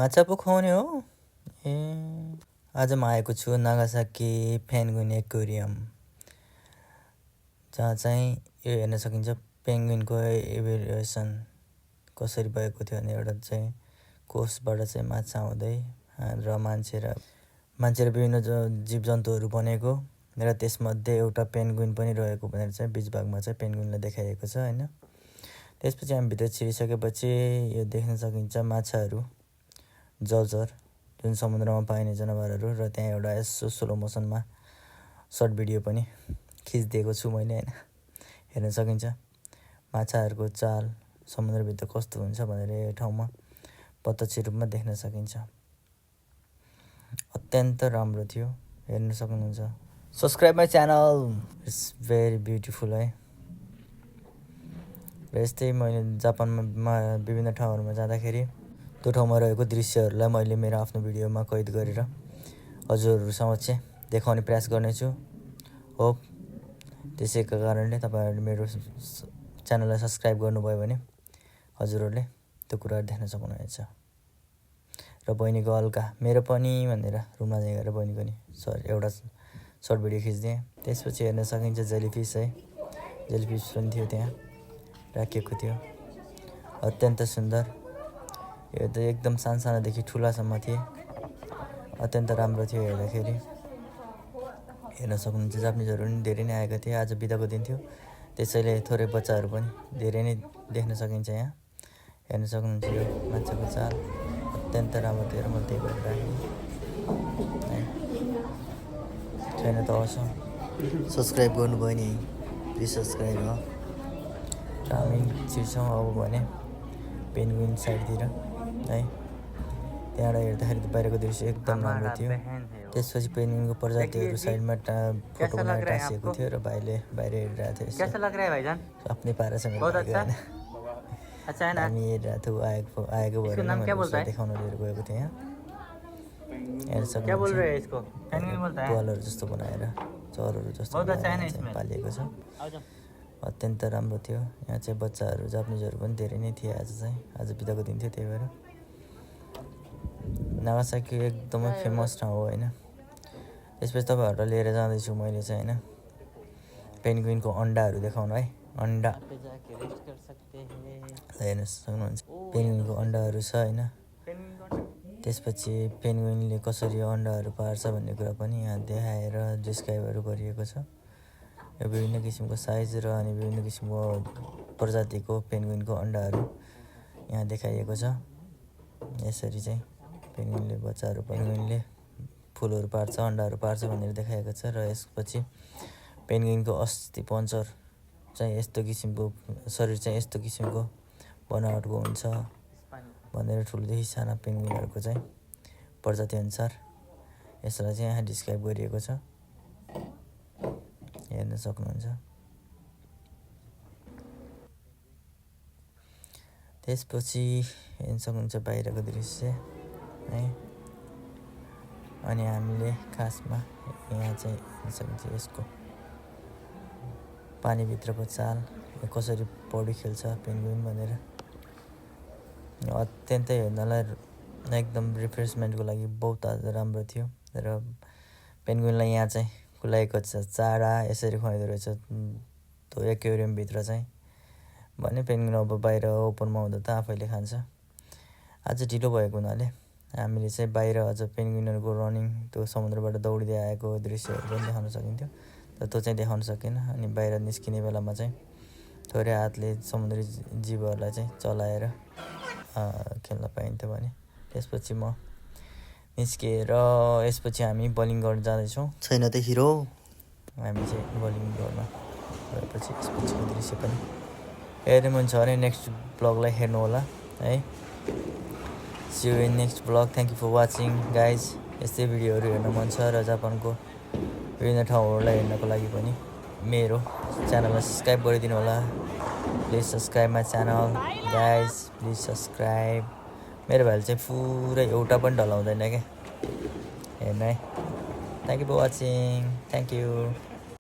माछा पो खुवाउने हो ए। आज म आएको छु नागासाकी पेन्गुइन एक्वेरियम, जहाँ चाहिँ यो हेर्न सकिन्छ पेन्गुइनको इभ्यालुएसन कसरी भएको थियो भने एउटा चाहिँ कोषबाट चाहिँ माछा आउँदै र मान्छे र विभिन्न जीव जन्तुहरू बनेको र त्यसमध्ये एउटा पेन्गुइन पनि रहेको भनेर चाहिँ बिच भागमा चाहिँ पेन्गुइनलाई देखाइएको छ होइन। त्यसपछि हामी भित्र छिरिसकेपछि यो देख्न सकिन्छ माछाहरू, जलचर जुन समुद्रमा पाइने जनावरहरू, र त्यहाँ एउटा यसो स्लो मोसनमा सर्ट भिडियो पनि खिचिदिएको छु मैले होइन। हेर्न सकिन्छ माछाहरूको चाल समुद्रभित्र कस्तो हुन्छ भनेर यो ठाउँमा प्रत्यक्ष रूपमा देख्न सकिन्छ। अत्यन्त राम्रो थियो, हेर्न सक्नुहुन्छ। Subscribe my channel, it's very beautiful है। र यस्तै मैले जापानमा विभिन्न ठाउँहरूमा जाँदाखेरि त्यो ठाउँमा रहेको दृश्यहरूलाई मैले मेरो आफ्नो भिडियोमा कैद गरेर हजुरहरू समक्ष देखाउने प्रयास गर्नेछु। होप त्यसैका कारणले तपाईँहरूले मेरो च्यानललाई सब्सक्राइब गर्नुभयो भने हजुरहरूले त्यो कुराहरू देख्न सक्नुहुनेछ। र बहिनीको हल्का मेरो पनि भनेर रुममा गएर बहिनीको नि एउटा सर्ट भिडियो खिचिदिएँ। त्यसपछि हेर्न सकिन्छ जेलीफिस है, जेलीफिस पनि थियो त्यहाँ राखिएको थियो, अत्यन्त सुन्दर। यो त एकदम सानोदेखि ठुलासम्म थिए, अत्यन्त राम्रो थियो हेर्दाखेरि। हेर्न सक्नुहुन्छ जापानिजहरू पनि धेरै नै आएका थिए, आज बिदाको दिन थियो त्यसैले थोरै बच्चाहरू पनि धेरै नै देख्न सकिन्छ यहाँ। हेर्न सक्नुहुन्छ यो माछाको चाल अत्यन्त राम्रो थियो र मैले त्यही भएर राखेँ है। छैन त अवश्य सब्सक्राइब गर्नुभयो नि, प्लिज सब्सक्राइब हो। र हामी छिर्छौँ अब भने पेन्गुइन साइडतिर है। त्यहाँबाट हेर्दाखेरि बाहिरको दृश्य एकदम राम्रो थियो। त्यसपछि पेन्गुइनको प्रजातिहरू साइडमा फोटो बनाएर टाँसिएको थियो र बाहिर हेरिरहेको थियो आफ्नै पारासँग हामी हेरिरहेको थियो। आएको भएर देखाउन लिएर गएको थिएँ यहाँ। हेर्न सक्नुहुन्छ पालहरू जस्तो बनाएर चरहरू जस्तो पालिएको छ, अत्यन्त राम्रो थियो। यहाँ चाहिँ बच्चाहरू जापानिजहरू पनि धेरै नै थिए आज बिदाको दिन थियो, त्यही भएर। नागासाकी एकदमै फेमस ठाउँ हो होइन। त्यसपछि तपाईँहरूलाई लिएर जाँदैछु मैले चाहिँ होइन पेन्गुइनको अन्डाहरू देखाउनु है। अन्डा हेर्न सक्नुहुन्छ पेन्गुइनको अन्डाहरू छ होइन। त्यसपछि पेन्गुइनले कसरी अन्डाहरू पार्छ भन्ने कुरा पनि यहाँ देखाएर डिस्क्राइबहरू गरिएको छ। यो विभिन्न किसिमको साइज र अनि विभिन्न किसिमको प्रजातिको पेन्गुइनको अन्डाहरू यहाँ देखाइएको छ। यसरी चाहिँ पेन्गुइनले फुलहरू पार्छ, अन्डाहरू पार्छ भनेर देखाएको छ। र यसपछि पेन्गुइनको अस्ति पञ्चर चाहिँ यस्तो किसिमको, शरीर चाहिँ यस्तो किसिमको बनावटको हुन्छ भनेर ठुलोदेखि साना पेन्गुइनहरूको चाहिँ प्रजातिअनुसार यसलाई चाहिँ यहाँ डिस्क्राइब गरिएको छ, हेर्न सक्नुहुन्छ। त्यसपछि हेर्न सक्नुहुन्छ बाहिरको दृश्य है। अनि हामीले खासमा यहाँ चाहिँ हेर्न सकिन्छ यसको पानीभित्रको चाल, कसरी पौडी खेल्छ पेन्गुइन भनेर। अत्यन्तै हेर्नलाई एकदम रिफ्रेसमेन्टको लागि बहुत राम्रो थियो। र पेन्गुइनलाई यहाँ चाहिँ खुलाएको चारा यसरी खुवाइदो रहेछ त्यो एक्वेरियमभित्र चाहिँ भने पेन्गुइन अब बाहिर ओपनमा हुँदा त आफैले खान्छ। आज ढिलो भएको हुनाले हामीले चाहिँ बाहिर अझ पेन्गुइनहरूको रनिङ, त्यो समुद्रबाट दौडिँदै आएको दृश्यहरू पनि देखाउन सकिन्थ्यो, तर त्यो चाहिँ देखाउन सकेन। अनि बाहिर निस्किने बेलामा चाहिँ थोरै हातले समुद्री जीवहरूलाई चाहिँ चलाएर खेल्न पाइन्थ्यो भने। त्यसपछि म निस्किएर यसपछि हामी बलिङ गर्न जाँदैछौँ। छैन त हिरो, हामी चाहिँ बलिङ गर्न गएपछि यसपछिको दृश्य पनि हेर्नु मन छ भने नेक्स्ट ब्लगलाई हेर्नु होला है। See you in next blog. Thank you for watching guys. यस्तै भिडियोहरू हेर्न मन छ र जापानको विभिन्न ठाउँहरूलाई हेर्नको लागि पनि मेरो च्यानललाई सब्सक्राइब गरिदिनु होला। Please subscribe my channel guys, please subscribe. मेरो भाइले चाहिँ पुरै एउटा पनि ढलाउँदैन क्या हेर्नु है। Thank you for watching, thank you.